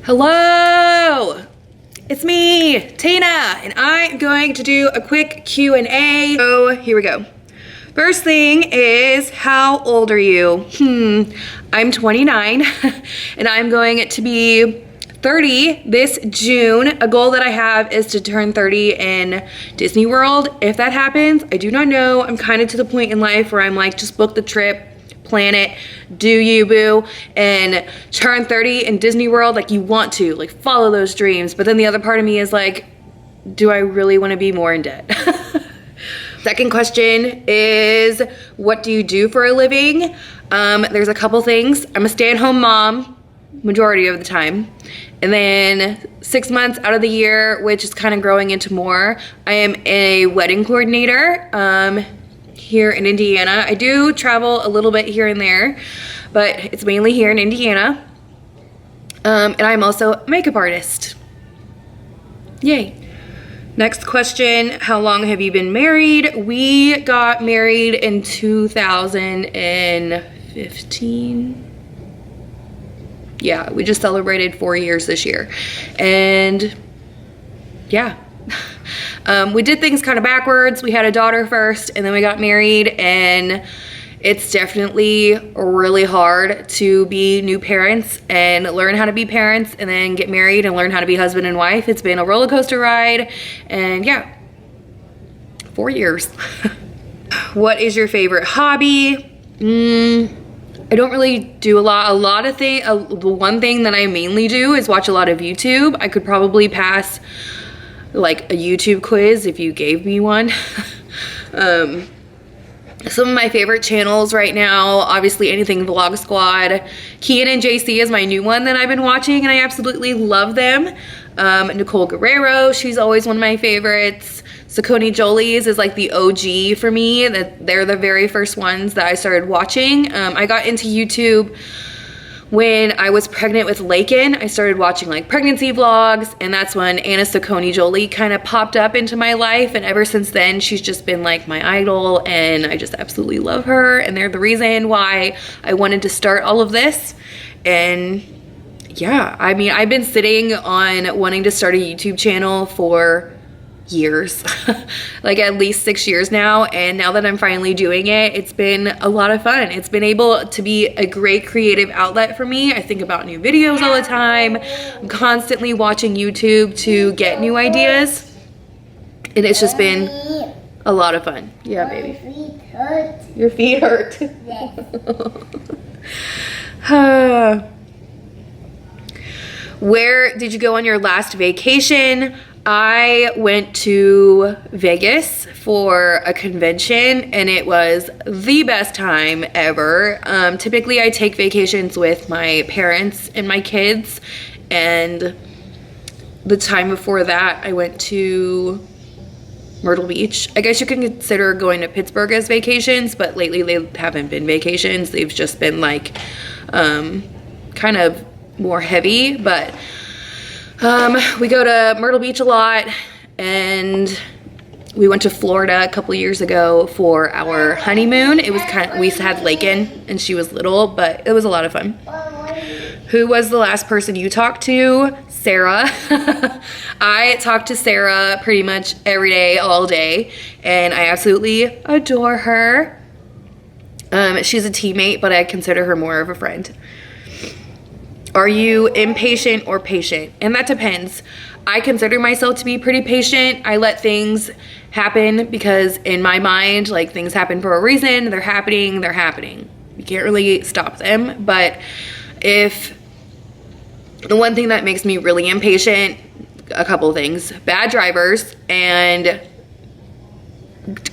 Hello, it's me, Tina, and I'm going to do a quick Q&A. So here we go. First thing is, how old are you? I'm 29 and I'm going to be 30 this June. A goal that I have is to turn 30 in Disney World. If that happens, I do not know. I'm kind of to the point in life where I'm like, just book the trip, plan it, do you boo, and turn 30 in Disney World. Like, you want to like follow those dreams, but then the other part of me is like, do I really want to be more in debt? Second question is, what do you do for a living? There's a couple things. I'm a stay-at-home mom majority of the time, and then 6 months out of the year, which is kind of growing into more, I am a wedding coordinator here in Indiana. I do travel a little bit here and there, but it's mainly here in Indiana. And I'm also a makeup artist. Yay. Next question, how long have you been married? We got married in 2015. Yeah, we just celebrated 4 years this year. And yeah. We did things kind of backwards. We had a daughter first and then we got married, and it's definitely really hard to be new parents and learn how to be parents and then get married and learn how to be husband and wife. It's been a roller coaster ride, and yeah, 4 years. What is your favorite hobby? I don't really do a lot of things. The one thing that I mainly do is watch a lot of YouTube. I could probably pass like a YouTube quiz if you gave me one. Some of my favorite channels right now, obviously anything Vlog Squad. Kian and JC is my new one that I've been watching, and I absolutely love them. Nicole Guerrero, she's always one of my favorites. Saucony Jolie's is like the OG for me. They're the very first ones that I started watching. I got into YouTube when I was pregnant with Lakin. I started watching like pregnancy vlogs, and that's when Anna Saucony Jolie kind of popped up into my life, and ever since then she's just been like my idol, and I just absolutely love her, and they're the reason why I wanted to start all of this. And yeah, I mean, I've been sitting on wanting to start a YouTube channel for years, like at least 6 years now, and now that I'm finally doing it, it's been a lot of fun. It's been able to be a great creative outlet for me. I think about new videos all the time. I'm constantly watching YouTube to get new ideas, and it's just been a lot of fun. Yeah, baby. Your feet hurt. Where did you go on your last vacation? I went to Vegas for a convention, and it was the best time ever. Typically I take vacations with my parents and my kids, and the time before that I went to Myrtle Beach. I guess you can consider going to Pittsburgh as vacations, but lately they haven't been vacations. They've just been like kind of more heavy, but we go to Myrtle Beach a lot, and we went to Florida a couple years ago for our honeymoon. It was we had Lakin, and she was little, but it was a lot of fun. Who was the last person you talked to? Sarah. I talk to Sarah pretty much every day, all day, and I absolutely adore her. She's a teammate, but I consider her more of a friend. Are you impatient or patient? And that depends. I consider myself to be pretty patient. I let things happen because in my mind, like, things happen for a reason. They're happening, they're happening. You can't really stop them. But if the one thing that makes me really impatient, a couple of things: bad drivers and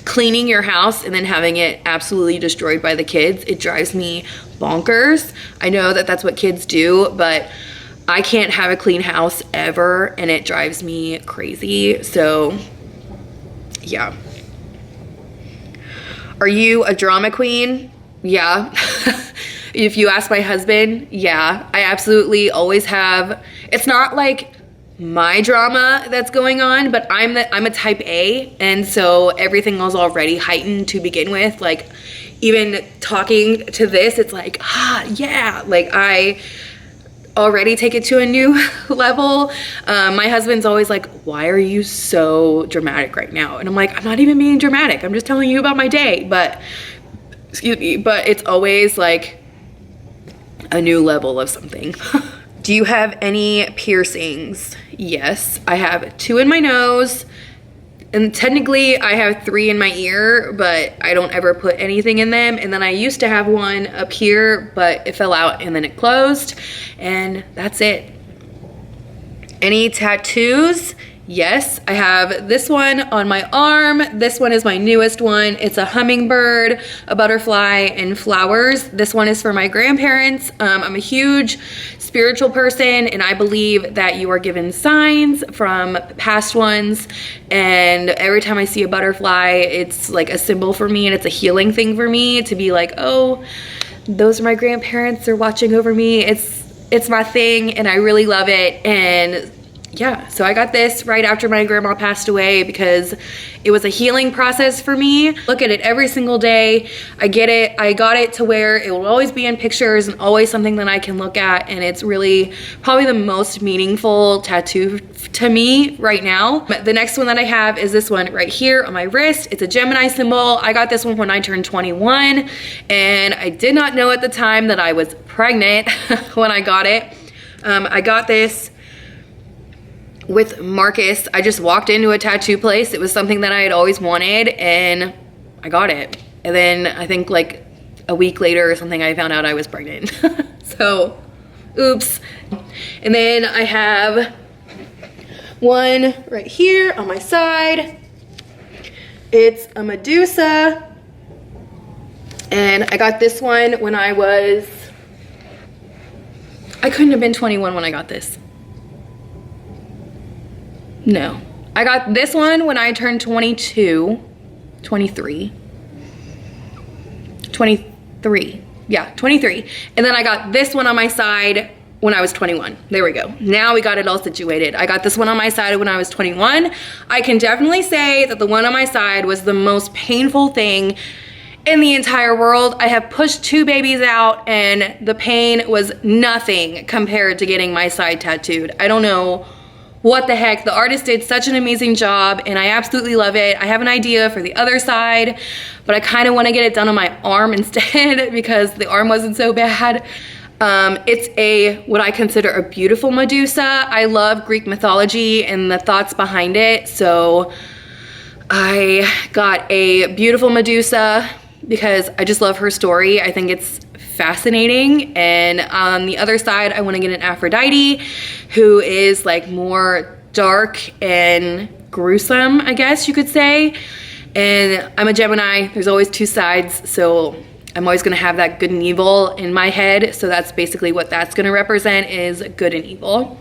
cleaning your house and then having it absolutely destroyed by the kids. It drives me bonkers. I know that that's what kids do, but I can't have a clean house ever, and it drives me crazy. So yeah. Are you a drama queen? Yeah. If you ask my husband, yeah, I absolutely always have. It's not like my drama that's going on, but I'm a type A, and so everything was already heightened to begin with. Like, even talking to this, it's like, yeah, like already take it to a new level. My husband's always like, why are you so dramatic right now? And I'm like, I'm not even being dramatic. I'm just telling you about my day. But, excuse me, but it's always like a new level of something. Do you have any piercings? Yes, I have 2 in my nose. And technically I have 3 in my ear, but I don't ever put anything in them. And then I used to have one up here, but it fell out and then it closed, and that's it. Any tattoos? Yes, I have this one on my arm. This one is my newest one. It's a hummingbird, a butterfly, and flowers. This one is for my grandparents. I'm a huge spiritual person, and I believe that you are given signs from past ones. And every time I see a butterfly, it's like a symbol for me, and it's a healing thing for me to be like, oh, those are my grandparents. They're watching over me. It's my thing, and I really love it. And yeah, so I got this right after my grandma passed away because it was a healing process for me. Look at it every single day. I get it. I got it to where it will always be in pictures and always something that I can look at, and it's really probably the most meaningful tattoo to me right now. The next one that I have is this one right here on my wrist. It's a Gemini symbol. I got this one when I turned 21, and I did not know at the time that I was pregnant when I got it. I got this with Marcus. I just walked into a tattoo place. It was something that I had always wanted, and I got it. And then I think like a week later or something, I found out I was pregnant. So, oops. And then I have one right here on my side. It's a Medusa, and I got this one when I couldn't have been 21 when I got this. No, I got this one when I turned 23. Yeah, 23. And then I got this one on my side when I was 21. There we go. Now we got it all situated. I got this one on my side when I was 21. I can definitely say that the one on my side was the most painful thing in the entire world. I have pushed 2 babies out, and the pain was nothing compared to getting my side tattooed. I don't know what the heck. The artist did such an amazing job, and I absolutely love it. I have an idea for the other side, but I kind of want to get it done on my arm instead because the arm wasn't so bad. It's what I consider a beautiful Medusa. I love Greek mythology and the thoughts behind it, so I got a beautiful Medusa because I just love her story. I think it's fascinating. And on the other side, I want to get an Aphrodite, who is like more dark and gruesome, I guess you could say. And I'm a Gemini. There's always 2 sides, so I'm always going to have that good and evil in my head. So that's basically what that's going to represent, is good and evil.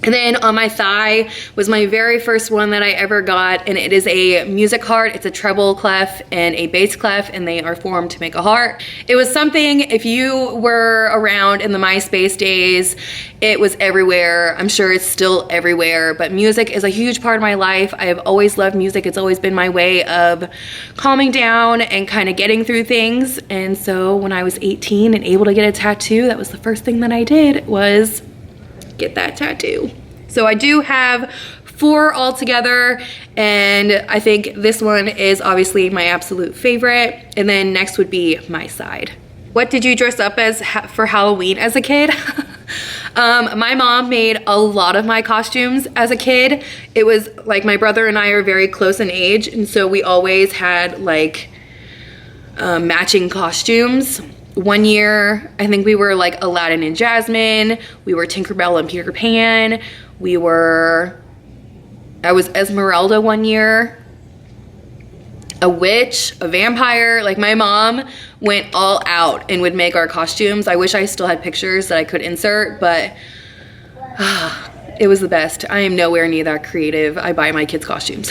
And then on my thigh was my very first one that I ever got, and it is a music heart. It's a treble clef and a bass clef, and they are formed to make a heart. It was something, if you were around in the MySpace days, it was everywhere. I'm sure it's still everywhere, but music is a huge part of my life. I have always loved music. It's always been my way of calming down and kind of getting through things. And so when I was 18 and able to get a tattoo, that was the first thing that I did, was get that tattoo. So I do have 4 altogether, and I think this one is obviously my absolute favorite. And then next would be my side. What did you dress up as for Halloween as a kid? My mom made a lot of my costumes as a kid. It was like my brother and I are very close in age, and so we always had like matching costumes. One year, I think we were like Aladdin and Jasmine. We were Tinkerbell and Peter Pan. I was Esmeralda one year. A witch, a vampire. Like, my mom went all out and would make our costumes. I wish I still had pictures that I could insert, but it was the best. I am nowhere near that creative. I buy my kids' costumes.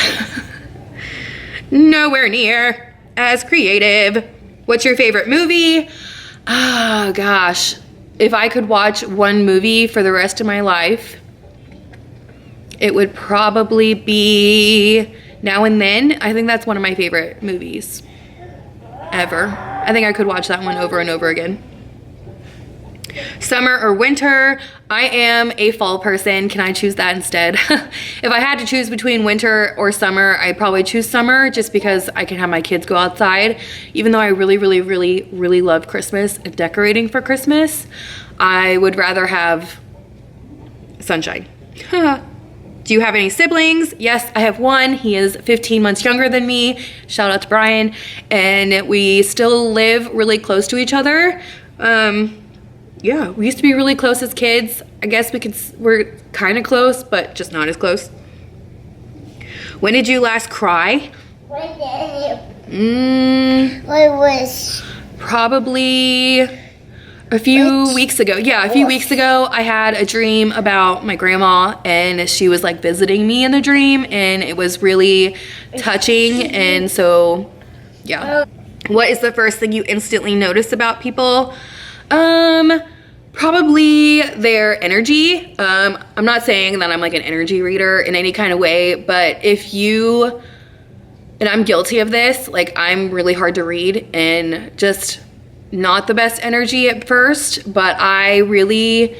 Nowhere near as creative. What's your favorite movie? Oh gosh, if I could watch one movie for the rest of my life, it would probably be Now and Then. I think that's one of my favorite movies ever. I think I could watch that one over and over again. Summer or winter? I am a fall person. Can I choose that instead? If I had to choose between winter or summer, I'd probably choose summer just because I can have my kids go outside. Even though I really, really, really, really love Christmas and decorating for Christmas, I would rather have sunshine. Do you have any siblings? Yes, I have one. He is 15 months younger than me. Shout out to Brian. And we still live really close to each other. Yeah, we used to be really close as kids. I guess we're kind of close, but just not as close. When did you last cry? Probably a few weeks ago. Yeah, a few weeks ago, I had a dream about my grandma, and she was like visiting me in the dream, and it was really touching. And so, yeah. What is the first thing you instantly notice about people? Probably their energy. I'm not saying that I'm like an energy reader in any kind of way, but and I'm guilty of this, like I'm really hard to read and just not the best energy at first, but I really,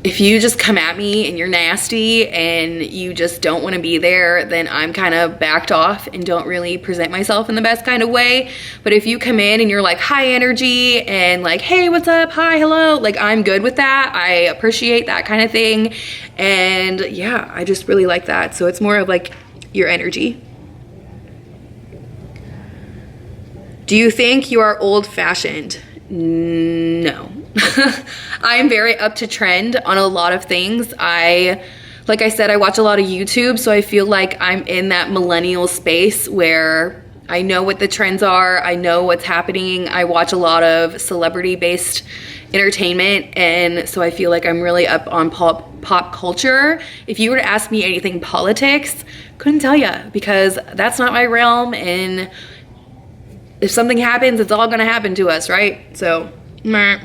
if you just come at me and you're nasty and you just don't want to be there, then I'm kind of backed off and don't really present myself in the best kind of way. But if you come in and you're like high energy and like, hey, what's up? Hi, hello. Like I'm good with that. I appreciate that kind of thing. And yeah, I just really like that. So it's more of like your energy. Do you think you are old-fashioned? No. I'm very up to trend on a lot of things. Like I said, I watch a lot of YouTube, so I feel like I'm in that millennial space where I know what the trends are, I know what's happening. I watch a lot of celebrity-based entertainment, and so I feel like I'm really up on pop culture. If you were to ask me anything politics, couldn't tell you, because that's not my realm, and if something happens, it's all gonna happen to us, right? So, meh.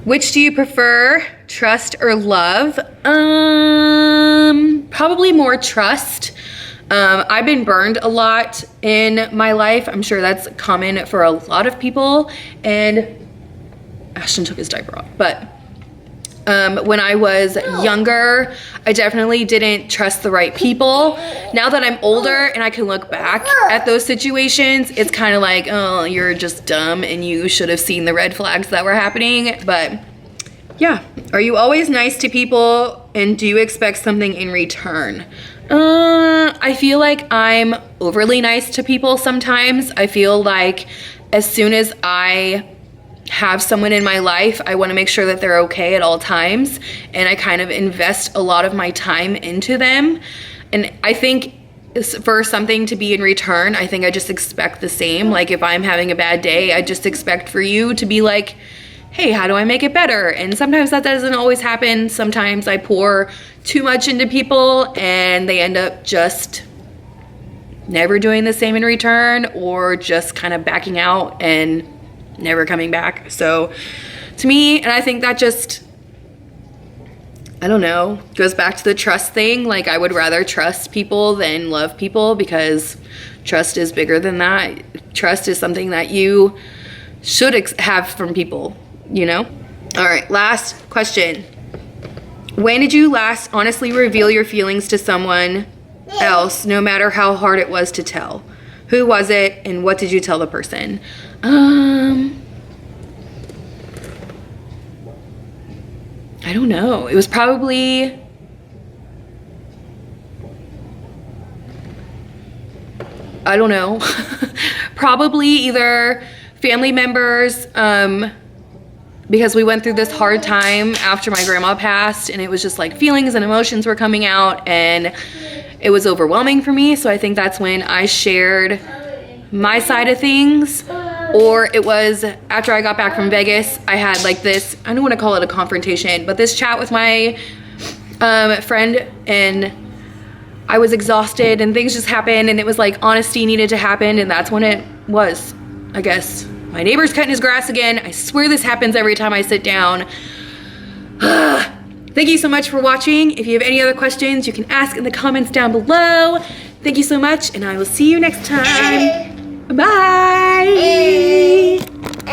Which do you prefer, trust or love? Probably more trust. I've been burned a lot in my life. I'm sure that's common for a lot of people. And Ashton took his diaper off, but when I was younger, I definitely didn't trust the right people. Now that I'm older and I can look back at those situations, it's kind of like, oh, you're just dumb and you should have seen the red flags that were happening. But yeah, are you always nice to people and do you expect something in return? I feel like I'm overly nice to people sometimes. I feel like as soon as I have someone in my life, I want to make sure that they're okay at all times, and I kind of invest a lot of my time into them. And I think for something to be in return, I think I just expect the same. Like if I'm having a bad day, I just expect for you to be like, hey, how do I make it better? And sometimes that doesn't always happen. Sometimes I pour too much into people and they end up just never doing the same in return, or just kind of backing out and never coming back. So to me, and I think that just, I don't know, goes back to the trust thing. Like I would rather trust people than love people, because trust is bigger than that. Trust is something that you should have from people, you know? All right, last question. When did you last honestly reveal your feelings to someone else, no matter how hard it was to tell? Who was it and what did you tell the person? I don't know. It was probably, I don't know. Probably either family members, because we went through this hard time after my grandma passed, and it was just like feelings and emotions were coming out and it was overwhelming for me. So I think that's when I shared my side of things. Or it was after I got back from Vegas, I had like this, I don't want to call it a confrontation, but this chat with my friend, and I was exhausted and things just happened, and it was like honesty needed to happen, and that's when it was, I guess. My neighbor's cutting his grass again. I swear this happens every time I sit down. Thank you so much for watching. If you have any other questions, you can ask in the comments down below. Thank you so much, and I will see you next time. Bye.